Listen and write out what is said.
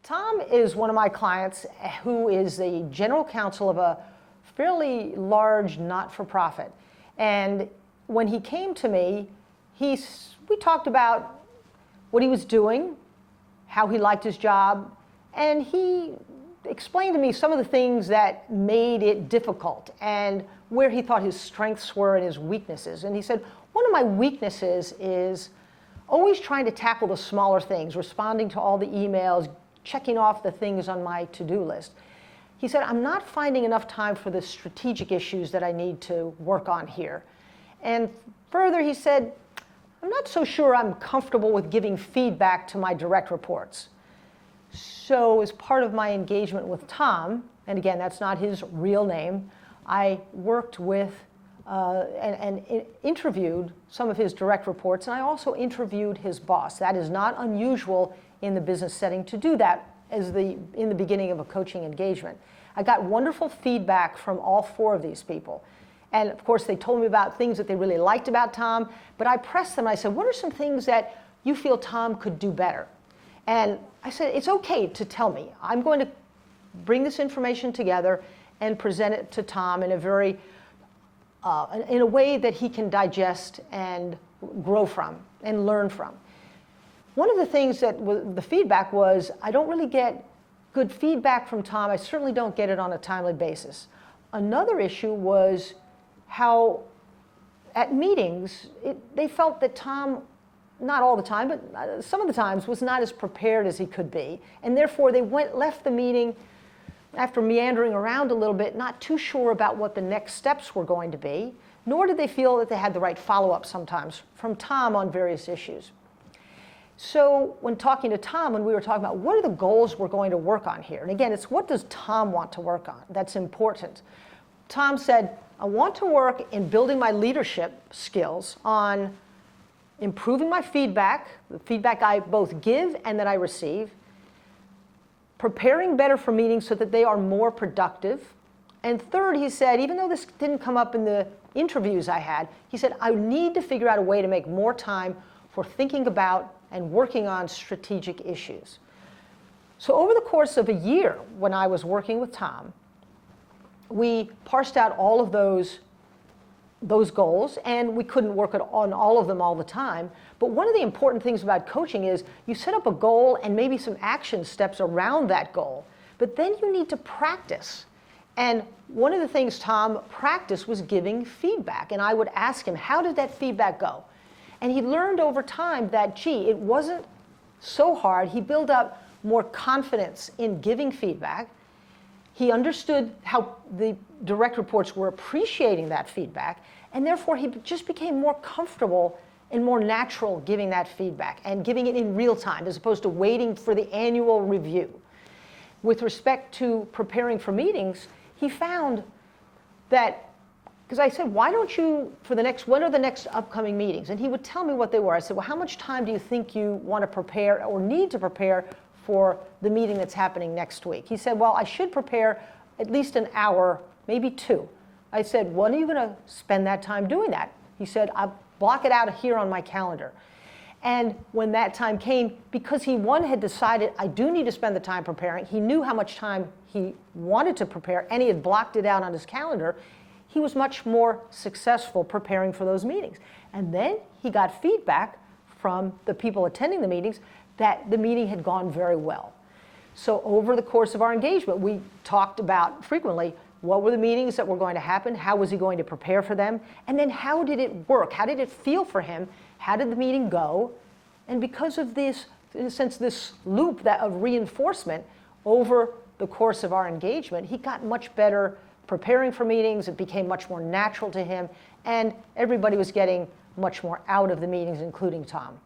Tom is one of my clients who is the general counsel of a fairly large not-for-profit. And when he came to me, we talked about what he was doing, how he liked his job, and he explained to me some of the things that made it difficult and where he thought his strengths were and his weaknesses. And he said, one of my weaknesses is always trying to tackle the smaller things, responding to all the emails, checking off the things on my to-do list. He said, I'm not finding enough time for the strategic issues that I need to work on here. And further, he said, I'm not so sure I'm comfortable with giving feedback to my direct reports. So as part of my engagement with Tom, and again, that's not his real name, I worked with and interviewed some of his direct reports, and I also interviewed his boss. That is not unusual in the business setting to do that in the beginning of a coaching engagement. I got wonderful feedback from all four of these people. And of course, they told me about things that they really liked about Tom, but I pressed them and I said, what are some things that you feel Tom could do better? And I said, it's okay to tell me. I'm going to bring this information together and present it to Tom in a way that he can digest and grow from and learn from. One of the things that the feedback was, I don't really get good feedback from Tom. I certainly don't get it on a timely basis. Another issue was how at meetings, they felt that Tom, not all the time, but some of the times, was not as prepared as he could be. And therefore, they left the meeting after meandering around a little bit, not too sure about what the next steps were going to be, nor did they feel that they had the right follow-up sometimes from Tom on various issues. So when talking to Tom, when we were talking about what are the goals we're going to work on here, and again, it's what does Tom want to work on? That's important. Tom said, I want to work in building my leadership skills on improving my feedback, the feedback I both give and that I receive, preparing better for meetings so that they are more productive. And third, he said, even though this didn't come up in the interviews I had, he said, I need to figure out a way to make more time for thinking about and working on strategic issues. So over the course of a year, when I was working with Tom, we parsed out all of those goals, and we couldn't work on all of them all the time. But one of the important things about coaching is you set up a goal and maybe some action steps around that goal, but then you need to practice. And one of the things Tom practiced was giving feedback, and I would ask him, how did that feedback go? And he learned over time that, gee, it wasn't so hard. He built up more confidence in giving feedback. He understood how the direct reports were appreciating that feedback, and therefore he just became more comfortable and more natural giving that feedback and giving it in real time as opposed to waiting for the annual review. With respect to preparing for meetings, he found that, because I said, why don't you, when are the next upcoming meetings? And he would tell me what they were. I said, well, how much time do you think you want to prepare or need to prepare for the meeting that's happening next week? He said, well, I should prepare at least an hour, maybe two. I said, when are you going to spend that time doing that? He said, I'll block it out here on my calendar. And when that time came, because he, had decided, I do need to spend the time preparing, he knew how much time he wanted to prepare, and he had blocked it out on his calendar, he was much more successful preparing for those meetings. And then he got feedback from the people attending the meetings that the meeting had gone very well. So over the course of our engagement, we talked about frequently what were the meetings that were going to happen, how was he going to prepare for them, and then how did it work? How did it feel for him? How did the meeting go? And because of this, in a sense, this loop of reinforcement over the course of our engagement, he got much better preparing for meetings. It became much more natural to him, and everybody was getting much more out of the meetings, including Tom.